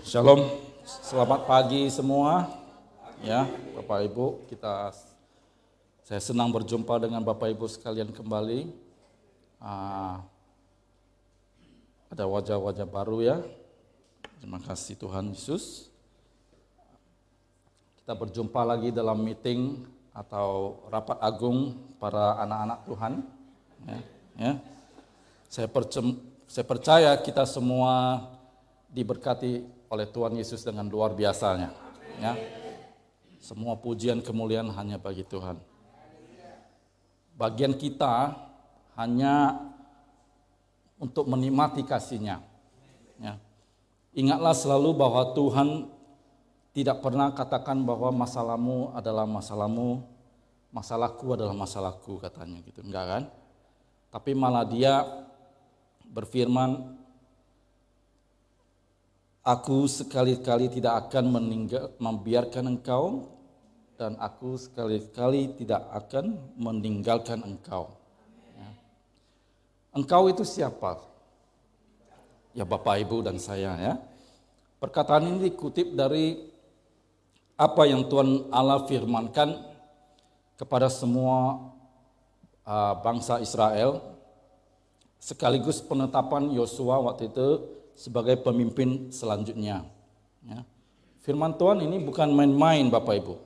Shalom, selamat pagi semua. Ya, Bapak Ibu, saya senang berjumpa dengan Bapak Ibu sekalian kembali. Ada wajah-wajah baru ya. Terima kasih Tuhan Yesus. Kita berjumpa lagi dalam meeting atau rapat agung para anak-anak Tuhan. Ya. Saya percaya kita semua diberkati oleh Tuhan Yesus dengan luar biasanya. Ya. Semua pujian kemuliaan hanya bagi Tuhan. Bagian kita hanya untuk menikmati kasih-Nya. Ya. Ingatlah selalu bahwa Tuhan tidak pernah katakan bahwa masalahmu adalah masalahmu, masalahku adalah masalahku katanya gitu. Enggak kan? Tapi malah Dia berfirman, aku sekali-kali tidak akan membiarkan engkau, dan aku sekali-kali tidak akan meninggalkan engkau. Ya. Engkau itu siapa? Ya Bapak, Ibu, dan saya ya. Perkataan ini dikutip dari apa yang Tuhan Allah firmankan kepada semua bangsa Israel, sekaligus penetapan Yosua waktu itu sebagai pemimpin selanjutnya. Ya. Firman Tuhan ini bukan main-main Bapak Ibu,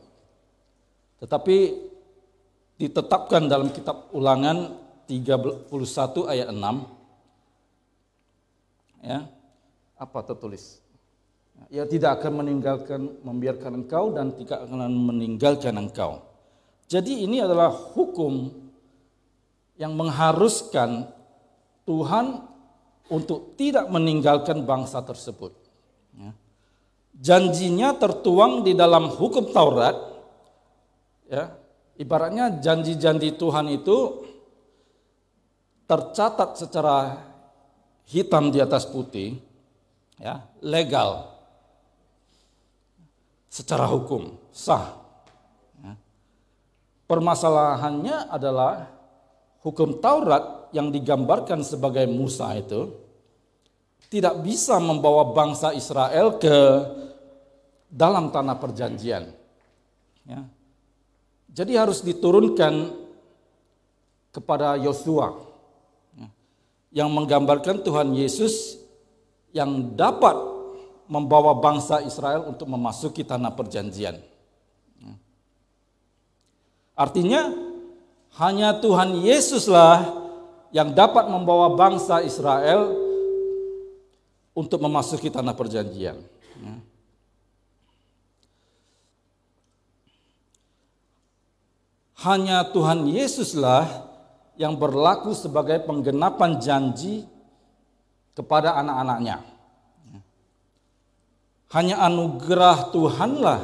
tetapi ditetapkan dalam kitab Ulangan 31 ayat 6. Ya, apa tertulis? Ya, tidak akan membiarkan engkau dan tidak akan meninggalkan engkau. Jadi ini adalah hukum yang mengharuskan Tuhan untuk tidak meninggalkan bangsa tersebut. Ya. Janjinya tertuang di dalam hukum Taurat. Ya, ibaratnya janji-janji Tuhan itu tercatat secara hitam di atas putih, ya, legal, secara hukum sah. Ya. Permasalahannya adalah hukum Taurat yang digambarkan sebagai Musa itu tidak bisa membawa bangsa Israel ke dalam tanah perjanjian. Ya. Jadi harus diturunkan kepada Yosua, ya, yang menggambarkan Tuhan Yesus yang dapat membawa bangsa Israel untuk memasuki tanah perjanjian. Ya. Artinya hanya Tuhan Yesuslah yang dapat membawa bangsa Israel untuk memasuki tanah perjanjian. Ya. Hanya Tuhan Yesuslah yang berlaku sebagai penggenapan janji kepada anak-anaknya. Ya. Hanya anugerah Tuhanlah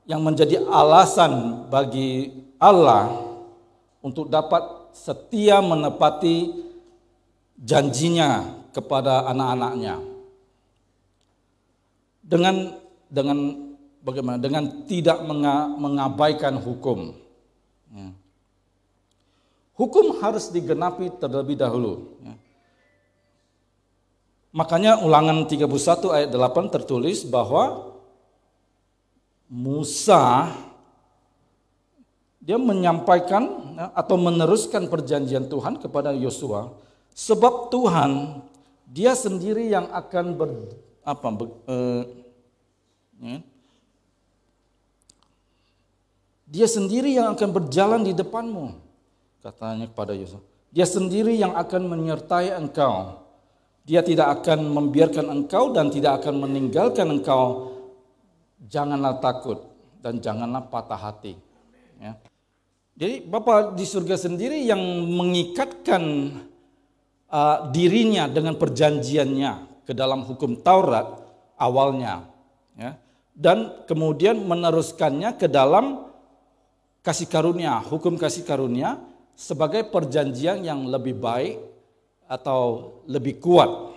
yang menjadi alasan bagi Allah untuk dapat setia menepati janjinya kepada anak-anaknya. Dengan tidak mengabaikan hukum. Ya. Hukum harus digenapi terlebih dahulu. Ya. Makanya Ulangan 31 ayat 8 tertulis bahwa Musa dia menyampaikan atau meneruskan perjanjian Tuhan kepada Yosua, sebab Tuhan Dia sendiri yang akan Dia sendiri yang akan berjalan di depanmu, katanya kepada Yosua. Dia sendiri yang akan menyertai engkau. Dia tidak akan membiarkan engkau dan tidak akan meninggalkan engkau. Janganlah takut dan janganlah patah hati. Ya. Jadi Bapa di surga sendiri yang mengikatkan dirinya dengan perjanjiannya ke dalam hukum Taurat awalnya, ya, dan kemudian meneruskannya ke dalam kasih karunia, hukum kasih karunia sebagai perjanjian yang lebih baik atau lebih kuat.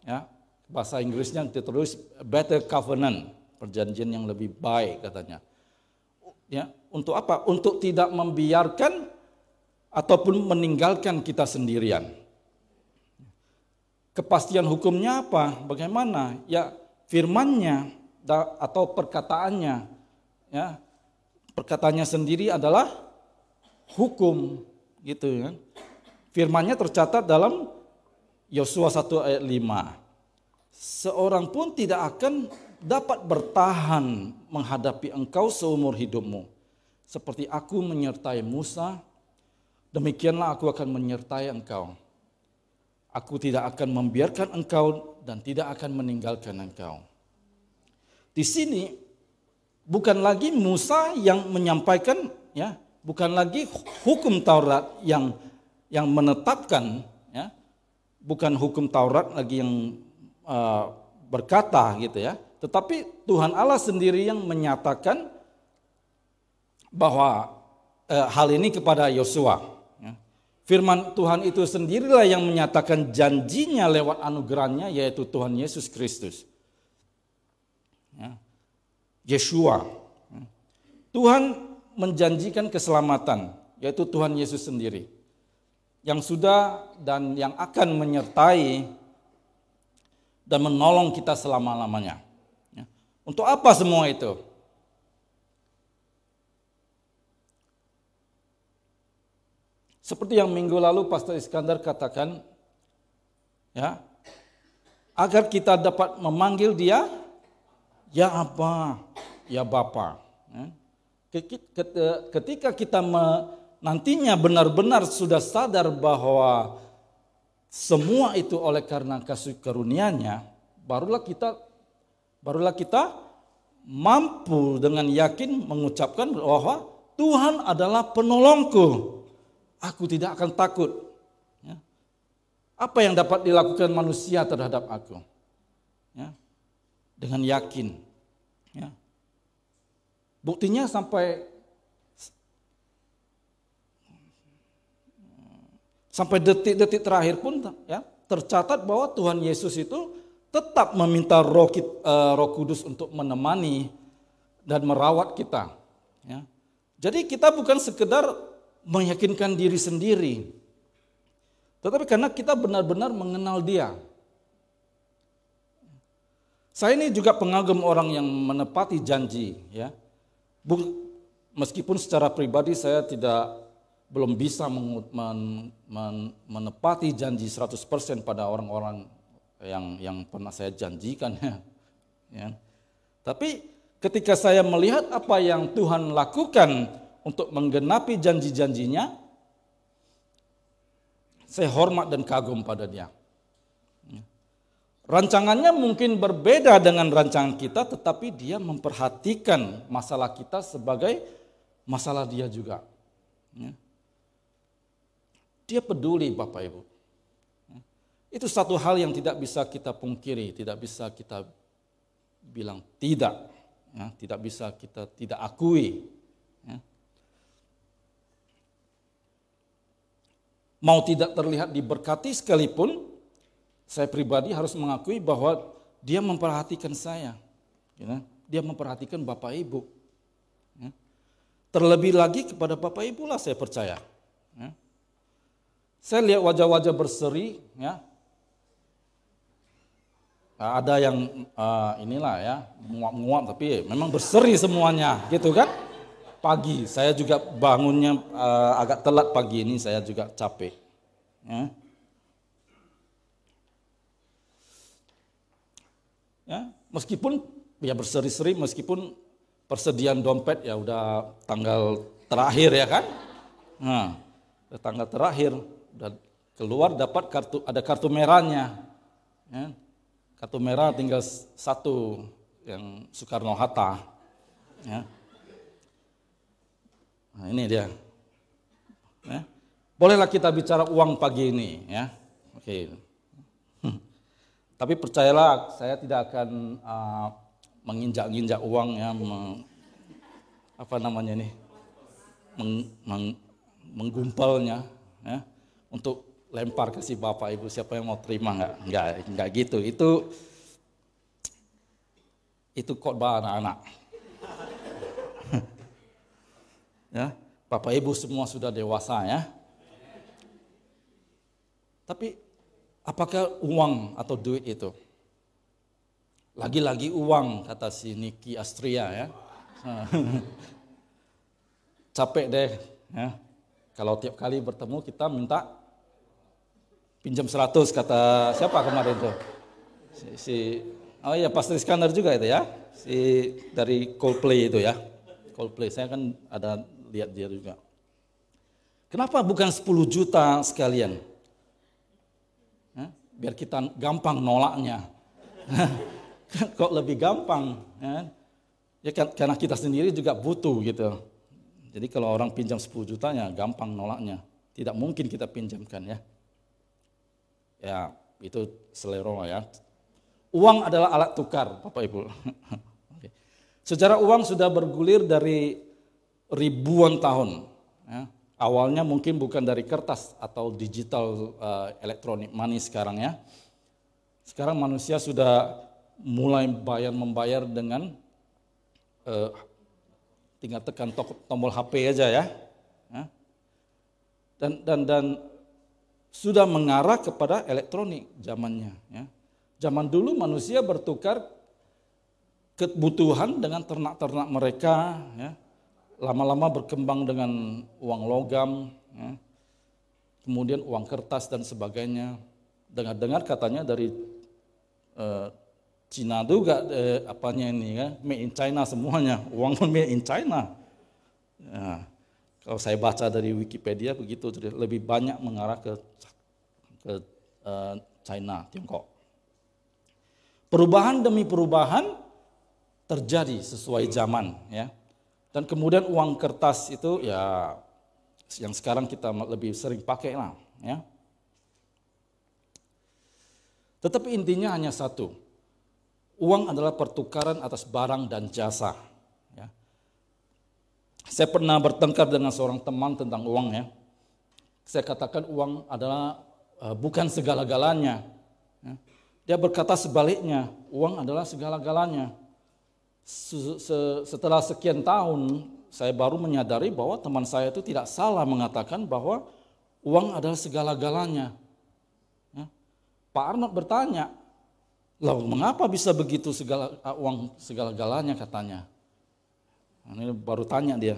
Ya, bahasa Inggrisnya ditulis better covenant, perjanjian yang lebih baik katanya. Ya, untuk apa? Untuk tidak membiarkan ataupun meninggalkan kita sendirian. Kepastian hukumnya apa? Bagaimana? Ya, firman-Nya atau perkataannya, ya, perkataannya sendiri adalah hukum, gitu ya. Firman-Nya tercatat dalam Yosua 1 ayat 5. Seorang pun tidak akan dapat bertahan menghadapi engkau seumur hidupmu. Seperti aku menyertai Musa, demikianlah aku akan menyertai engkau. Aku tidak akan membiarkan engkau dan tidak akan meninggalkan engkau. Di sini bukan lagi Musa yang menyampaikan, ya, bukan lagi hukum Taurat yang menetapkan, ya, bukan hukum Taurat lagi yang berkata gitu ya, tetapi Tuhan Allah sendiri yang menyatakan bahwa hal ini kepada Yosua. Firman Tuhan itu sendirilah yang menyatakan janjinya lewat anugerahnya, yaitu Tuhan Yesus Kristus. Yeshua. Tuhan menjanjikan keselamatan, yaitu Tuhan Yesus sendiri. Yang sudah dan yang akan menyertai dan menolong kita selama-lamanya. Untuk apa semua itu? Seperti yang minggu lalu Pastor Iskandar katakan, ya, agar kita dapat memanggil Dia, ya Aba, ya Bapa. Ketika kita nantinya benar-benar sudah sadar bahwa semua itu oleh karena kasih karunia-Nya, barulah kita mampu dengan yakin mengucapkan bahwa Tuhan adalah penolongku. Aku tidak akan takut. Ya. Apa yang dapat dilakukan manusia terhadap aku? Ya. Dengan yakin. Ya. Buktinya sampai detik-detik terakhir pun, ya, tercatat bahwa Tuhan Yesus itu tetap meminta Roh Kudus untuk menemani dan merawat kita. Ya. Jadi kita bukan sekedar meyakinkan diri sendiri, tetapi karena kita benar-benar mengenal Dia. Saya ini juga pengagum orang yang menepati janji, ya. Meskipun secara pribadi saya belum bisa menepati janji 100% pada orang-orang yang pernah saya janjikan, ya. Tapi ketika saya melihat apa yang Tuhan lakukan untuk menggenapi janji-janjinya, saya hormat dan kagum pada Dia. Rancangannya mungkin berbeda dengan rancangan kita, tetapi Dia memperhatikan masalah kita sebagai masalah Dia juga. Dia peduli, Bapak Ibu. Itu satu hal yang tidak bisa kita pungkiri, tidak bisa kita bilang tidak, ya, tidak bisa kita tidak akui. Ya. Mau tidak terlihat diberkati sekalipun, saya pribadi harus mengakui bahwa Dia memperhatikan saya. Ya. Dia memperhatikan Bapak Ibu. Ya. Terlebih lagi kepada Bapak Ibu lah saya percaya. Ya. Saya lihat wajah-wajah berseri, ya. Ada yang inilah ya, menguap-nguap, tapi memang berseri semuanya, gitu kan? Pagi, saya juga bangunnya agak telat pagi ini, saya juga capek. Ya. Ya, meskipun ya berseri-seri, meskipun persediaan dompet ya udah tanggal terakhir ya kan? Nah, tanggal terakhir udah keluar dapat ada kartu merahnya. Ya. Kartu merah tinggal satu yang Soekarno-Hatta. Ya. Nah, ini dia. Ya. Bolehlah kita bicara uang pagi ini, ya. Oke. Tapi percayalah, saya tidak akan menginjak-injak uang, ya, menggumpalnya, ya, untuk lempar ke si Bapak Ibu, siapa yang mau terima, enggak gitu. Itu khotbah anak-anak. Ya, Bapak Ibu semua sudah dewasa, ya. Tapi apakah uang atau duit itu Lagi-lagi uang, kata si Niki Astria ya. Capek deh ya. Kalau tiap kali bertemu kita minta pinjam 100, kata siapa kemarin tuh? Oh iya, Pastri Iskandar juga itu ya. Dari Coldplay itu ya. Coldplay, saya kan ada lihat dia juga. Kenapa bukan 10 juta sekalian? Biar kita gampang nolaknya. Kok lebih gampang? Ya kan, karena kita sendiri juga butuh gitu. Jadi kalau orang pinjam 10 jutanya gampang nolaknya. Tidak mungkin kita pinjamkan ya. Ya itu selera ya. Uang adalah alat tukar, Bapak Ibu. Sejarah uang sudah bergulir dari ribuan tahun. Ya. Awalnya mungkin bukan dari kertas atau digital elektronik money sekarang ya. Sekarang manusia sudah mulai membayar dengan tinggal tekan tombol HP aja ya. Dan sudah mengarah kepada elektronik zamannya ya. Zaman dulu manusia bertukar kebutuhan dengan ternak-ternak mereka ya. Lama-lama berkembang dengan uang logam, ya. Kemudian uang kertas dan sebagainya. Dengar-dengar katanya dari Cina juga apanya ini ya, made in China semuanya, uang pun made in China. Ya, kalau saya baca dari Wikipedia begitu, lebih banyak mengarah ke China, Tiongkok. Perubahan demi perubahan terjadi sesuai zaman, ya. Dan kemudian uang kertas itu ya yang sekarang kita lebih sering pakai lah ya. Tetapi intinya hanya satu. Uang adalah pertukaran atas barang dan jasa ya. Saya pernah bertengkar dengan seorang teman tentang uang ya. Saya katakan uang adalah bukan segala-galanya ya. Dia berkata sebaliknya, uang adalah segala-galanya. Setelah sekian tahun, saya baru menyadari bahwa teman saya itu tidak salah mengatakan bahwa uang adalah segala-galanya. Ya. Pak Arnold bertanya, "Loh, mengapa bisa begitu uang segala-galanya?" katanya. Ini baru tanya dia.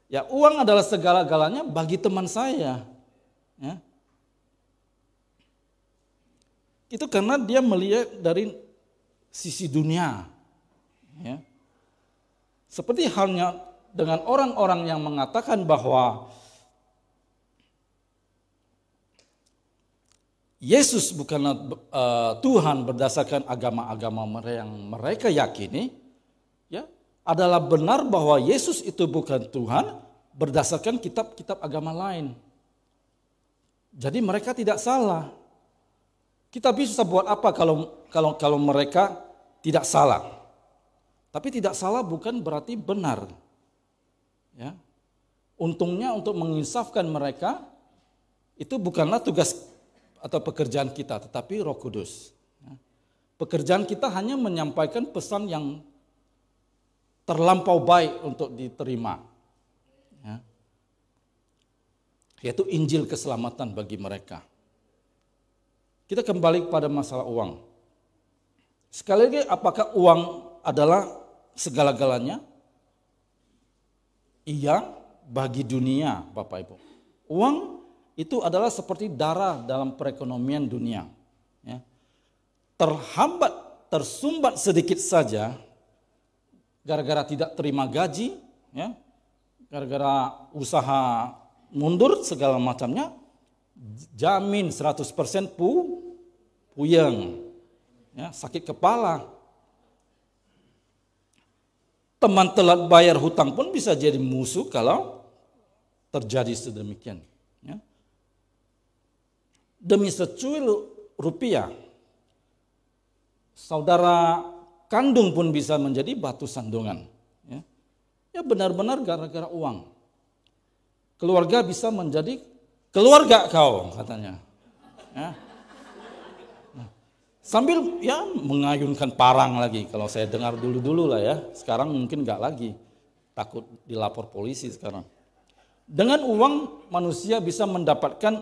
Ya, uang adalah segala-galanya bagi teman saya. Ya. Itu karena dia melihat dari sisi dunia. Ya. Seperti halnya dengan orang-orang yang mengatakan bahwa Yesus bukanlah Tuhan berdasarkan agama-agama yang mereka yakini, ya, adalah benar bahwa Yesus itu bukan Tuhan berdasarkan kitab-kitab agama lain. Jadi mereka tidak salah. Kita bisa buat apa kalau mereka tidak salah? Tapi tidak salah bukan berarti benar. Ya. Untungnya untuk menginsafkan mereka itu bukanlah tugas atau pekerjaan kita, tetapi Roh Kudus. Ya. Pekerjaan kita hanya menyampaikan pesan yang terlampau baik untuk diterima. Ya. Yaitu Injil keselamatan bagi mereka. Kita kembali pada masalah uang. Sekali lagi, apakah uang adalah segala-galanya? Iya, bagi dunia, Bapak Ibu. Uang itu adalah seperti darah dalam perekonomian dunia. Ya. Tersumbat sedikit saja, gara-gara tidak terima gaji, ya, gara-gara usaha mundur segala macamnya, jamin 100% puyeng, ya, sakit kepala. Teman telat bayar hutang pun bisa jadi musuh kalau terjadi sedemikian. Ya. Demi secuil rupiah, saudara kandung pun bisa menjadi batu sandungan. Ya, ya benar-benar gara-gara uang. Keluarga bisa menjadi keluarga kau, katanya. Ya. Sambil ya mengayunkan parang lagi. Kalau saya dengar dulu-dulu lah ya. Sekarang mungkin enggak lagi. Takut dilapor polisi sekarang. Dengan uang manusia bisa mendapatkan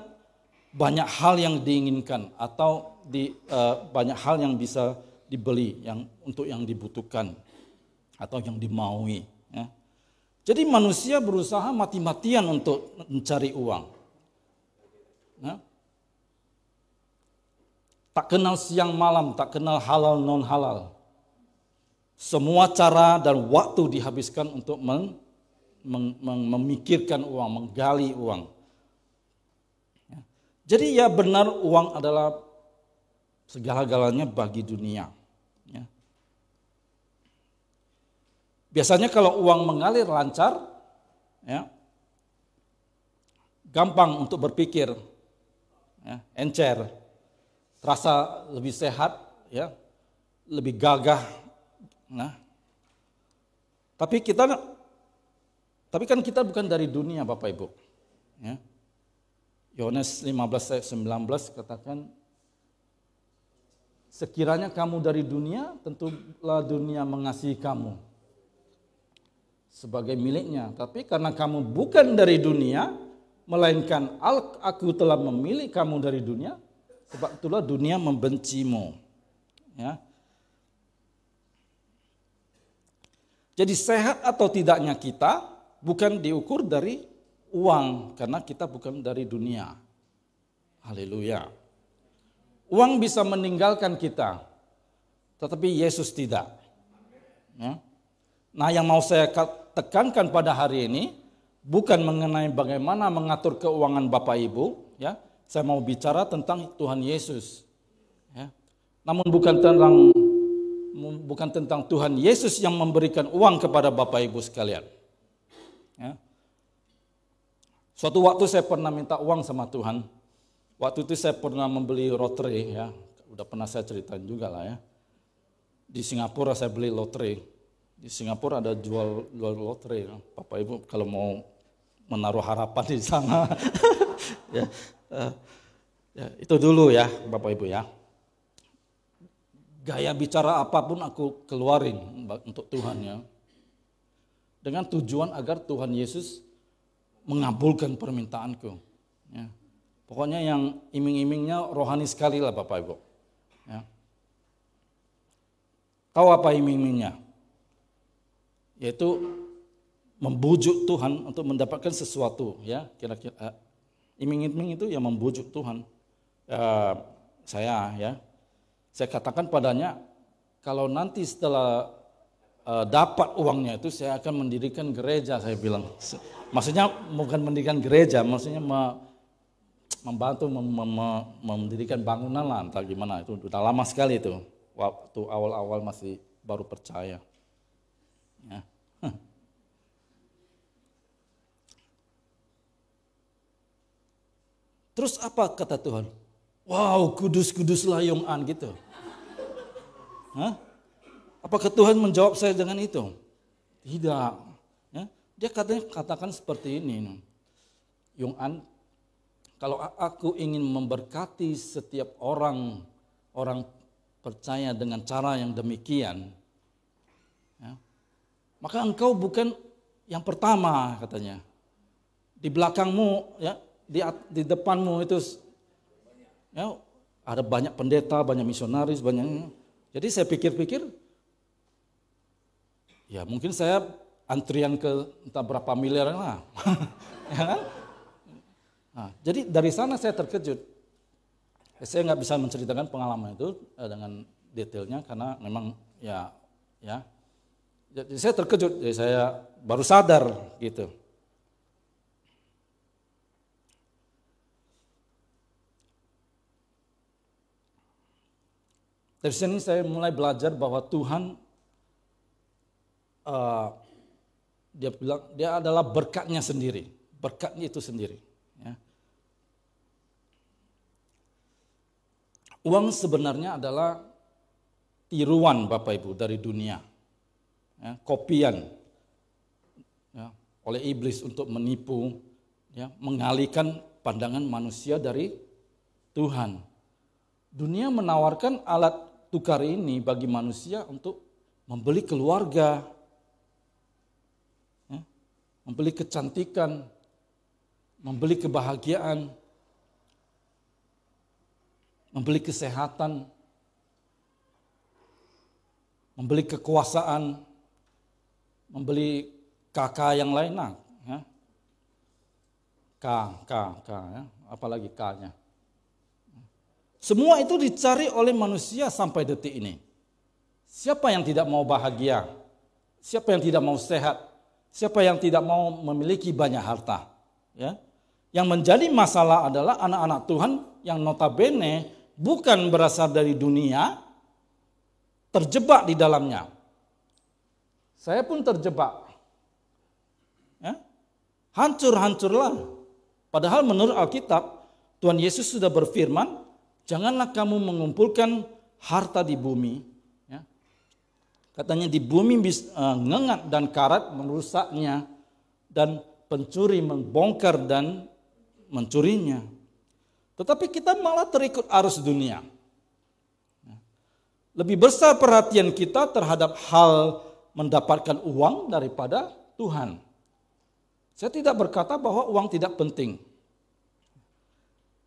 banyak hal yang diinginkan atau banyak hal yang bisa dibeli untuk yang dibutuhkan atau yang dimaui. Ya. Jadi manusia berusaha mati-matian untuk mencari uang. Ya. Tak kenal siang malam, tak kenal halal non halal. Semua cara dan waktu dihabiskan untuk memikirkan uang, menggali uang. Ya. Jadi ya benar uang adalah segala-galanya bagi dunia. Ya. Biasanya kalau uang mengalir lancar, ya, gampang untuk berpikir, ya, encer, terasa lebih sehat, ya, lebih gagah. Nah, tapi kan kita bukan dari dunia, Bapak Ibu. Ya. Yohanes 15 ayat 19 katakan, sekiranya kamu dari dunia, tentulah dunia mengasihi kamu sebagai miliknya. Tapi karena kamu bukan dari dunia, melainkan aku telah memilih kamu dari dunia, sebab itulah dunia membencimu. Ya. Jadi sehat atau tidaknya kita bukan diukur dari uang, karena kita bukan dari dunia. Haleluya. Uang bisa meninggalkan kita, tetapi Yesus tidak. Ya. Nah, yang mau saya tekankan pada hari ini bukan mengenai bagaimana mengatur keuangan Bapak Ibu, ya. Saya mau bicara tentang Tuhan Yesus. Ya. Namun bukan tentang Tuhan Yesus yang memberikan uang kepada Bapak Ibu sekalian. Ya. Suatu waktu saya pernah minta uang sama Tuhan. Waktu itu saya pernah membeli lotre, ya, udah pernah saya ceritain juga lah ya. Di Singapura saya beli lotre. Di Singapura ada jual lotre. Bapak Ibu kalau mau menaruh harapan di sana, ya, itu dulu ya, Bapak Ibu ya. Gaya bicara apapun aku keluarin untuk Tuhan ya. Dengan tujuan agar Tuhan Yesus mengabulkan permintaanku. Ya. Pokoknya yang iming-imingnya rohani sekali lah Bapak Ibu. Ya. Tahu apa iming-imingnya? Yaitu membujuk Tuhan untuk mendapatkan sesuatu. Ya, kira-kira iming-iming itu yang membujuk Tuhan. Saya katakan padanya, kalau nanti setelah dapat uangnya itu saya akan mendirikan gereja, saya bilang. Maksudnya bukan mendirikan gereja, maksudnya membantu mendirikan bangunan lah, entah gimana, itu udah lama sekali itu, waktu awal-awal masih baru percaya. Ya. Terus apa kata Tuhan? Wow, kudus-kuduslah Yong An gitu. Hah? Apakah Tuhan menjawab saya dengan itu? Tidak. Ya? Dia katakan seperti ini. Yong An, kalau aku ingin memberkati setiap orang percaya dengan cara yang demikian, ya, maka engkau bukan yang pertama katanya. Di belakangmu, ya, di depanmu itu, ya, ada banyak pendeta, banyak misionaris, banyak. Jadi saya pikir-pikir, ya mungkin saya antrian ke entah berapa miliar lah. Ya kan? Nah, jadi dari sana saya terkejut. Saya nggak bisa menceritakan pengalaman itu dengan detailnya karena memang ya. Jadi saya terkejut, jadi saya baru sadar gitu. Dari sini saya mulai belajar bahwa Tuhan, dia bilang dia adalah berkatnya sendiri, berkatnya itu sendiri. Ya. Uang sebenarnya adalah tiruan Bapak Ibu dari dunia, ya, kopian, ya, oleh iblis untuk menipu, ya, mengalihkan pandangan manusia dari Tuhan. Dunia menawarkan alat tukar ini bagi manusia untuk membeli keluarga, ya, membeli kecantikan, membeli kebahagiaan. membeli kesehatan, membeli kekuasaan, membeli KK yang lain, nah, ya. K, ya. Apalagi K-nya. Semua itu dicari oleh manusia sampai detik ini. Siapa yang tidak mau bahagia? Siapa yang tidak mau sehat? Siapa yang tidak mau memiliki banyak harta? Ya. Yang menjadi masalah adalah anak-anak Tuhan yang notabene bukan berasal dari dunia, terjebak di dalamnya. Saya pun terjebak. Ya. Hancur-hancurlah. Padahal menurut Alkitab, Tuhan Yesus sudah berfirman, janganlah kamu mengumpulkan harta di bumi. Ya. Katanya di bumi ngengat dan karat merusaknya, dan pencuri membongkar dan mencurinya. Tetapi kita malah terikut arus dunia. Lebih besar perhatian kita terhadap hal mendapatkan uang daripada Tuhan. Saya tidak berkata bahwa uang tidak penting.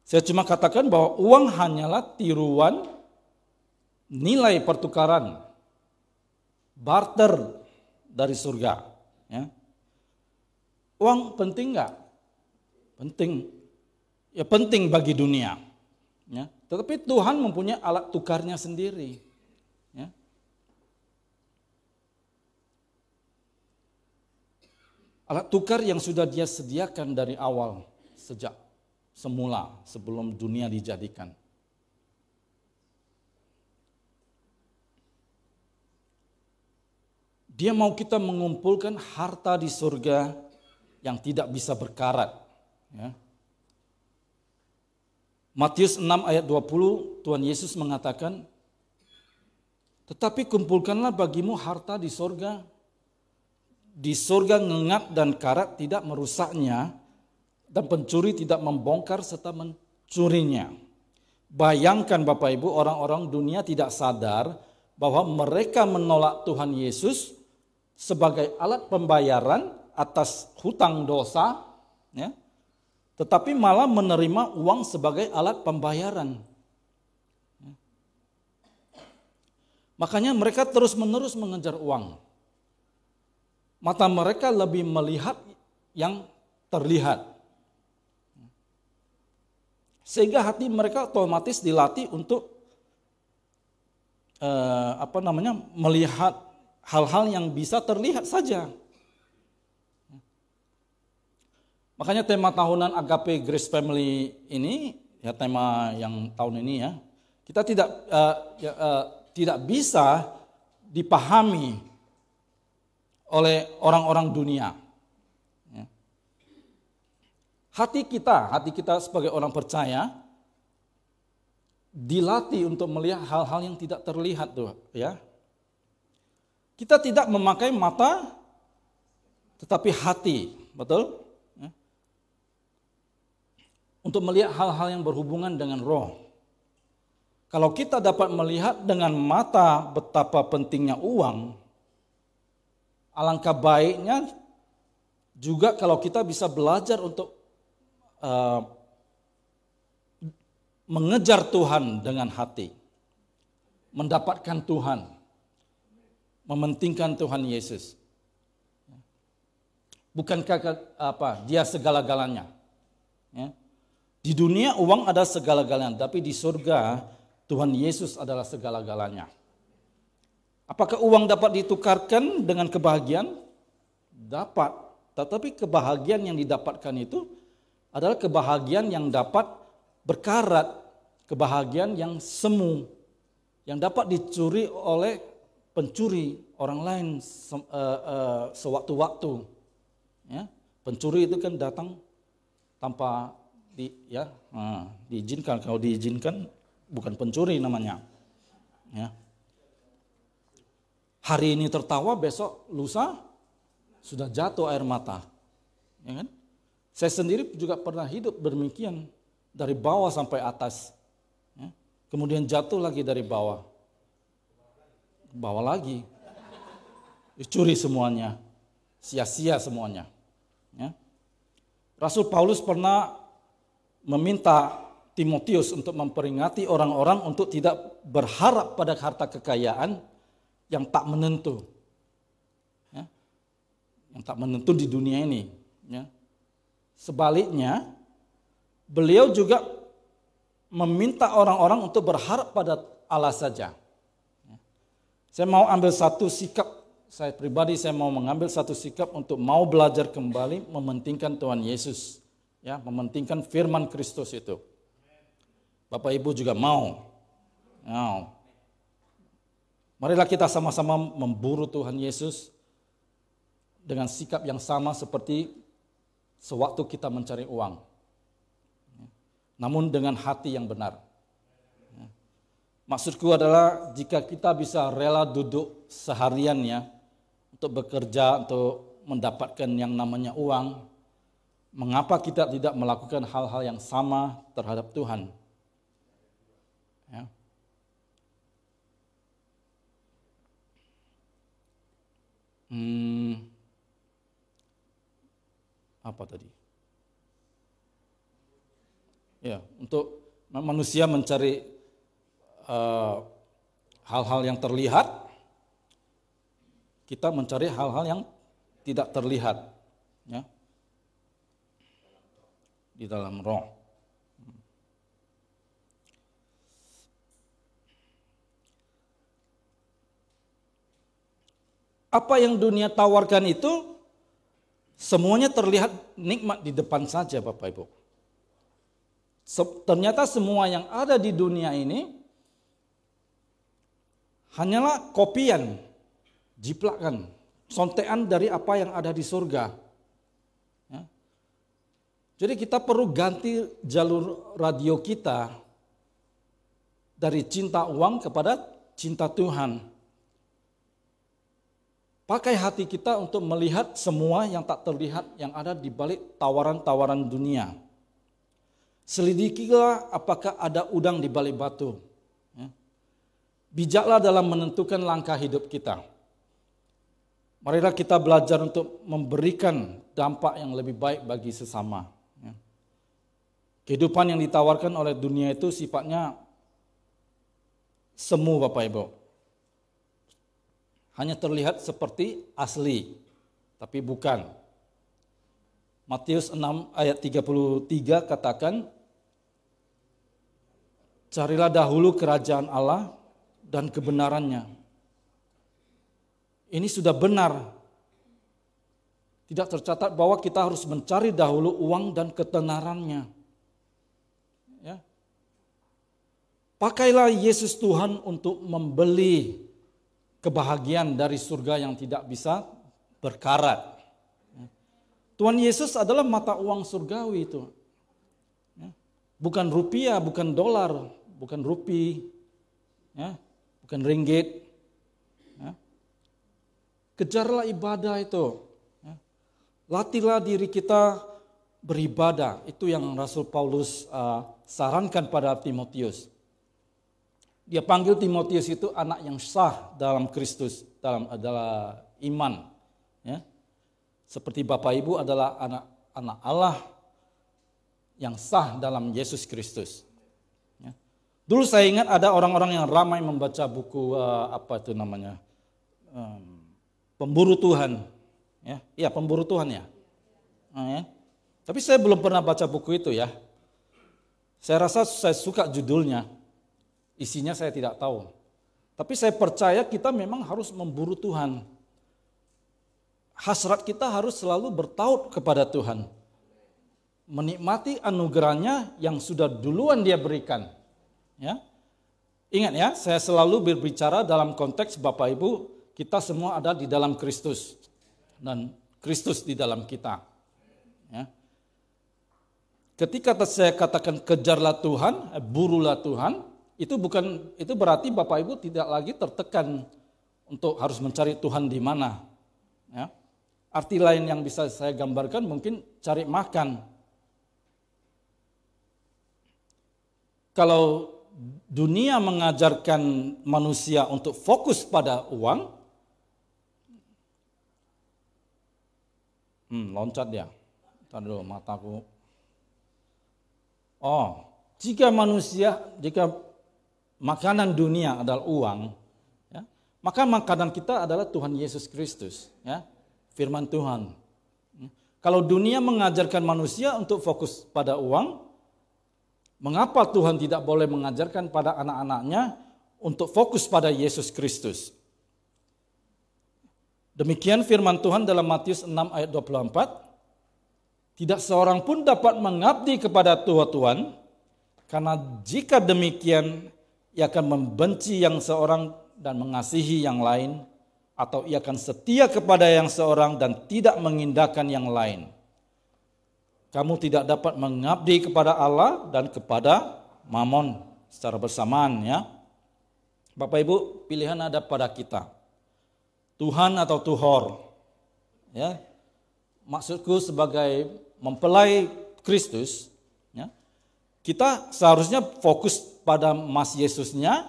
Saya cuma katakan bahwa uang hanyalah tiruan nilai pertukaran, barter dari surga. Ya. Uang penting nggak? Penting. Ya penting bagi dunia. Ya. Tetapi Tuhan mempunyai alat tukarnya sendiri. Ya. Alat tukar yang sudah Dia sediakan dari awal, sejak semula, sebelum dunia dijadikan. Dia mau kita mengumpulkan harta di surga yang tidak bisa berkarat. Ya. Matius 6 ayat 20, Tuhan Yesus mengatakan, tetapi kumpulkanlah bagimu harta di surga. Di surga ngengat dan karat tidak merusaknya, dan pencuri tidak membongkar serta mencurinya. Bayangkan Bapak Ibu, orang-orang dunia tidak sadar bahwa mereka menolak Tuhan Yesus sebagai alat pembayaran atas hutang dosa, ya, tetapi malah menerima uang sebagai alat pembayaran. Makanya mereka terus-menerus mengejar uang. Mata mereka lebih melihat yang terlihat. Sehingga hati mereka otomatis dilatih untuk melihat hal-hal yang bisa terlihat saja. Makanya tema tahunan Agape Grace Family ini, ya tema yang tahun ini ya, kita tidak bisa dipahami oleh orang-orang dunia. Hati kita sebagai orang percaya dilatih untuk melihat hal-hal yang tidak terlihat tuh, ya. Kita tidak memakai mata, tetapi hati, betul? Ya. Untuk melihat hal-hal yang berhubungan dengan roh. Kalau kita dapat melihat dengan mata betapa pentingnya uang, alangkah baiknya juga kalau kita bisa belajar untuk mengejar Tuhan dengan hati, mendapatkan Tuhan, mementingkan Tuhan Yesus. Bukankah Dia segala-galanya? Ya. Di dunia uang ada segala-galanya, tapi di surga Tuhan Yesus adalah segala-galanya. Apakah uang dapat ditukarkan dengan kebahagiaan? Dapat, tetapi kebahagiaan yang didapatkan itu adalah kebahagiaan yang dapat berkarat, kebahagiaan yang semu, yang dapat dicuri oleh pencuri orang lain sewaktu-waktu. Ya, pencuri itu kan datang tanpa diizinkan. Kalau diizinkan bukan pencuri namanya. Ya. Hari ini tertawa, besok lusa sudah jatuh air mata. Ya kan? Saya sendiri juga pernah hidup demikian, dari bawah sampai atas. Ya. Kemudian jatuh lagi dari bawah. Bawah lagi. Dicuri semuanya. Sia-sia semuanya. Ya. Rasul Paulus pernah meminta Timotius untuk memperingati orang-orang untuk tidak berharap pada harta kekayaan yang tak menentu. Ya, yang tak menentu di dunia ini. Ya. Sebaliknya, beliau juga meminta orang-orang untuk berharap pada Allah saja. Saya mau ambil satu sikap, saya pribadi saya mau mengambil satu sikap untuk mau belajar kembali mementingkan Tuhan Yesus. Ya, mementingkan firman Kristus itu. Bapak Ibu juga mau. Marilah kita sama-sama memburu Tuhan Yesus dengan sikap yang sama seperti sewaktu kita mencari uang. Namun dengan hati yang benar. Maksudku adalah jika kita bisa rela duduk seharian ya untuk bekerja, untuk mendapatkan yang namanya uang, mengapa kita tidak melakukan hal-hal yang sama terhadap Tuhan? Ya. Apa tadi? Ya, untuk manusia mencari hal-hal yang terlihat, kita mencari hal-hal yang tidak terlihat, ya, di dalam roh. Apa yang dunia tawarkan itu semuanya terlihat nikmat di depan saja, Bapak Ibu. Ternyata semua yang ada di dunia ini hanyalah kopian, jiplakan, sontean dari apa yang ada di surga. Ya. Jadi kita perlu ganti jalur radio kita dari cinta uang kepada cinta Tuhan. Pakai hati kita untuk melihat semua yang tak terlihat yang ada di balik tawaran-tawaran dunia. Selidikilah apakah ada udang di balik batu. Ya. Bijaklah dalam menentukan langkah hidup kita. Marilah kita belajar untuk memberikan dampak yang lebih baik bagi sesama. Ya. Kehidupan yang ditawarkan oleh dunia itu sifatnya semu, Bapak Ibu. Hanya terlihat seperti asli, tapi bukan. Matius 6 ayat 33 katakan, carilah dahulu kerajaan Allah dan kebenarannya. Ini sudah benar. Tidak tercatat bahwa kita harus mencari dahulu uang dan ketenarannya. Ya. Pakailah Yesus Tuhan untuk membeli kebahagiaan dari surga yang tidak bisa berkarat. Tuhan Yesus adalah mata uang surgawi itu. Bukan rupiah, bukan dolar, bukan rupi, bukan ringgit. Kejarlah ibadah itu. Latihlah diri kita beribadah. Itu yang Rasul Paulus sarankan pada Timotius. Dia panggil Timotius itu anak yang sah dalam Kristus, dalam adalah iman. Ya. Seperti Bapak Ibu adalah anak Allah yang sah dalam Yesus Kristus. Ya. Dulu saya ingat ada orang-orang yang ramai membaca buku Pemburu Tuhan. Ya, Pemburu Tuhan ya. Ya. Tapi saya belum pernah baca buku itu ya. Saya rasa saya suka judulnya. Isinya saya tidak tahu. Tapi saya percaya kita memang harus memburu Tuhan. Hasrat kita harus selalu bertaut kepada Tuhan. Menikmati anugerahnya yang sudah duluan Dia berikan. Ya. Ingat ya, saya selalu berbicara dalam konteks Bapak Ibu, kita semua ada di dalam Kristus. Dan Kristus di dalam kita. Ya. Ketika saya katakan kejarlah Tuhan, burulah Tuhan, itu berarti Bapak Ibu tidak lagi tertekan untuk harus mencari Tuhan di mana. Ya. Arti lain yang bisa saya gambarkan mungkin cari makan. Kalau dunia mengajarkan manusia untuk fokus pada uang, loncat dia. Ntar dulu mataku. Oh, jika makanan dunia adalah uang, ya, maka makanan kita adalah Tuhan Yesus Kristus, ya, firman Tuhan. Kalau dunia mengajarkan manusia untuk fokus pada uang, mengapa Tuhan tidak boleh mengajarkan pada anak-anaknya untuk fokus pada Yesus Kristus? Demikian firman Tuhan dalam Matius 6 ayat 24. Tidak seorang pun dapat mengabdi kepada Tuhan, karena jika demikian ia akan membenci yang seorang dan mengasihi yang lain, atau ia akan setia kepada yang seorang dan tidak mengindahkan yang lain. Kamu tidak dapat mengabdi kepada Allah dan kepada Mamon secara bersamaan, ya. Bapak Ibu, pilihan ada pada kita. Tuhan atau Tuhor. Ya. Maksudku sebagai mempelai Kristus, ya, kita seharusnya fokus pada Mas Yesusnya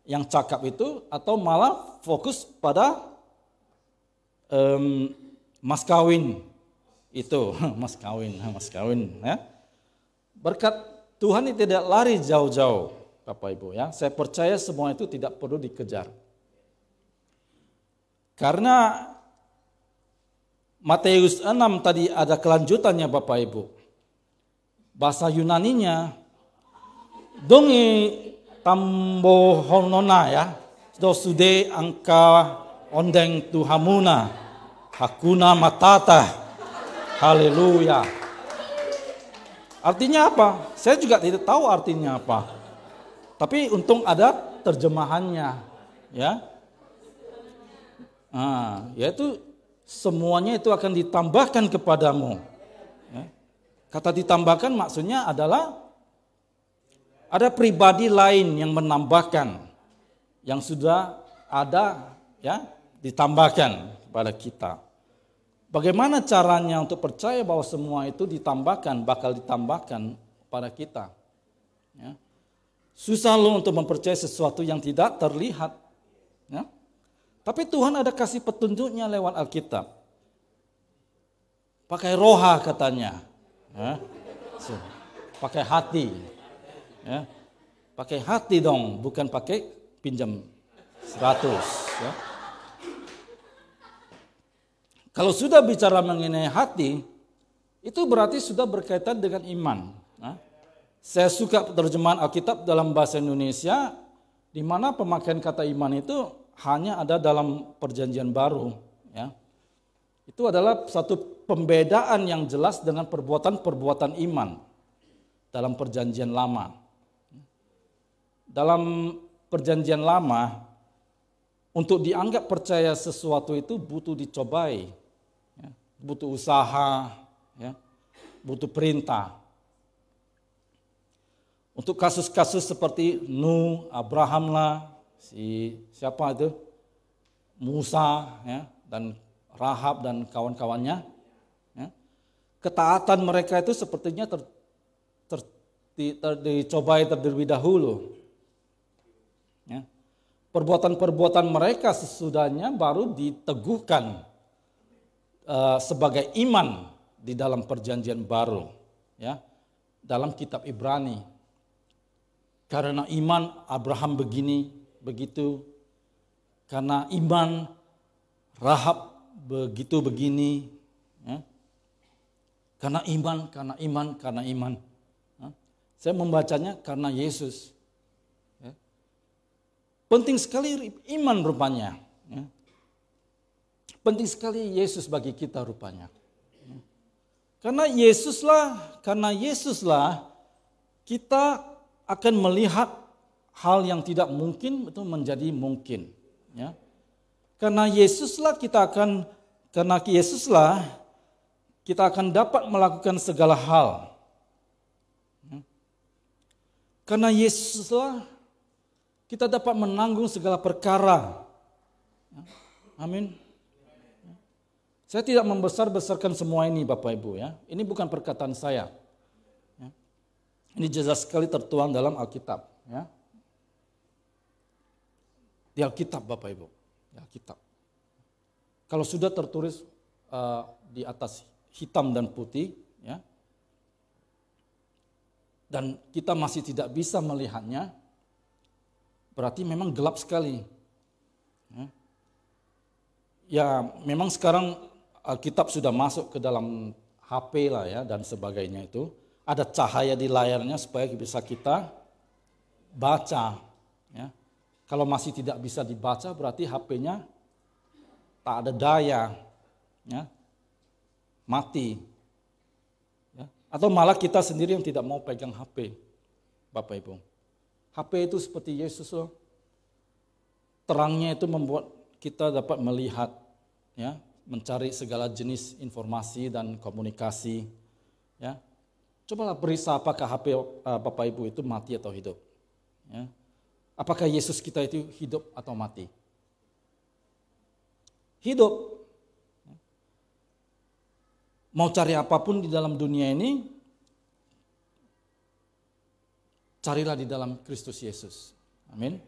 yang cakap itu, atau malah fokus pada mas kawin itu, mas kawin, ya. Berkat Tuhan ini tidak lari jauh-jauh, Bapak Ibu, ya. Saya percaya semua itu tidak perlu dikejar. Karena Matius 6 tadi ada kelanjutannya, Bapak Ibu. Bahasa Yunaninya dongi tambohonona, ya. Dosude angka ondeng tuhamuna hakuna matata. Haleluya. Artinya apa? Saya juga tidak tahu artinya apa. Tapi untung ada terjemahannya, ya. Yaitu semuanya itu akan ditambahkan kepadamu. Ya. Kata ditambahkan maksudnya adalah ada pribadi lain yang menambahkan, yang sudah ada, ya, ditambahkan kepada kita. Bagaimana caranya untuk percaya bahwa semua itu ditambahkan, bakal ditambahkan pada kita? Ya. Susah loh untuk mempercayai sesuatu yang tidak terlihat. Ya. Tapi Tuhan ada kasih petunjuknya lewat Alkitab. Pakai roha katanya. Ya. Pakai hati. Ya. Pakai hati dong, bukan pakai pinjam 100. Ya. Kalau sudah bicara mengenai hati, itu berarti sudah berkaitan dengan iman. Nah, saya suka terjemahan Alkitab dalam bahasa Indonesia, di mana pemakaian kata iman itu hanya ada dalam Perjanjian Baru. Ya. Itu adalah satu pembedaan yang jelas dengan perbuatan-perbuatan iman dalam Perjanjian Lama. Dalam Perjanjian Lama, untuk dianggap percaya sesuatu itu butuh dicobai, ya, butuh usaha, ya, butuh perintah. Untuk kasus-kasus seperti Nuh, Abraham lah, siapa itu, Musa, ya, dan Rahab dan kawan-kawannya, ya, ketaatan mereka itu sepertinya dicobai terlebih dahulu. Ya. Perbuatan-perbuatan mereka sesudahnya baru diteguhkan sebagai iman di dalam Perjanjian Baru, ya, dalam kitab Ibrani. Karena iman Abraham begini, begitu. Karena iman Rahab begitu begini. Ya. Karena iman. Ya. Saya membacanya karena Yesus. Ya. Penting sekali iman rupanya. Ya. Penting sekali Yesus bagi kita rupanya. Ya. Karena Yesuslah kita akan melihat hal yang tidak mungkin itu menjadi mungkin, ya. Karena Yesuslah kita akan dapat melakukan segala hal. Ya. Karena Yesuslah kita dapat menanggung segala perkara. Ya. Amin. Ya. Saya tidak membesar-besarkan semua ini, Bapak Ibu, ya. Ini bukan perkataan saya. Ya. Ini jelas sekali tertuang dalam Alkitab, ya. Di Alkitab, Bapak Ibu, di Alkitab. Kalau sudah tertulis di atas hitam dan putih, ya, dan kita masih tidak bisa melihatnya, berarti memang gelap sekali. Ya, memang sekarang Alkitab sudah masuk ke dalam HP lah ya dan sebagainya itu. Ada cahaya di layarnya supaya bisa kita baca. Ya. Kalau masih tidak bisa dibaca berarti HP-nya tak ada daya, ya, mati. Ya. Atau malah kita sendiri yang tidak mau pegang HP, Bapak Ibu. HP itu seperti Yesus loh. Terangnya itu membuat kita dapat melihat, ya, mencari segala jenis informasi dan komunikasi. Ya. Cobalah periksa apakah HP Bapak Ibu itu mati atau hidup. Ya. Apakah Yesus kita itu hidup atau mati? Hidup. Mau cari apapun di dalam dunia ini, carilah di dalam Kristus Yesus. Amin.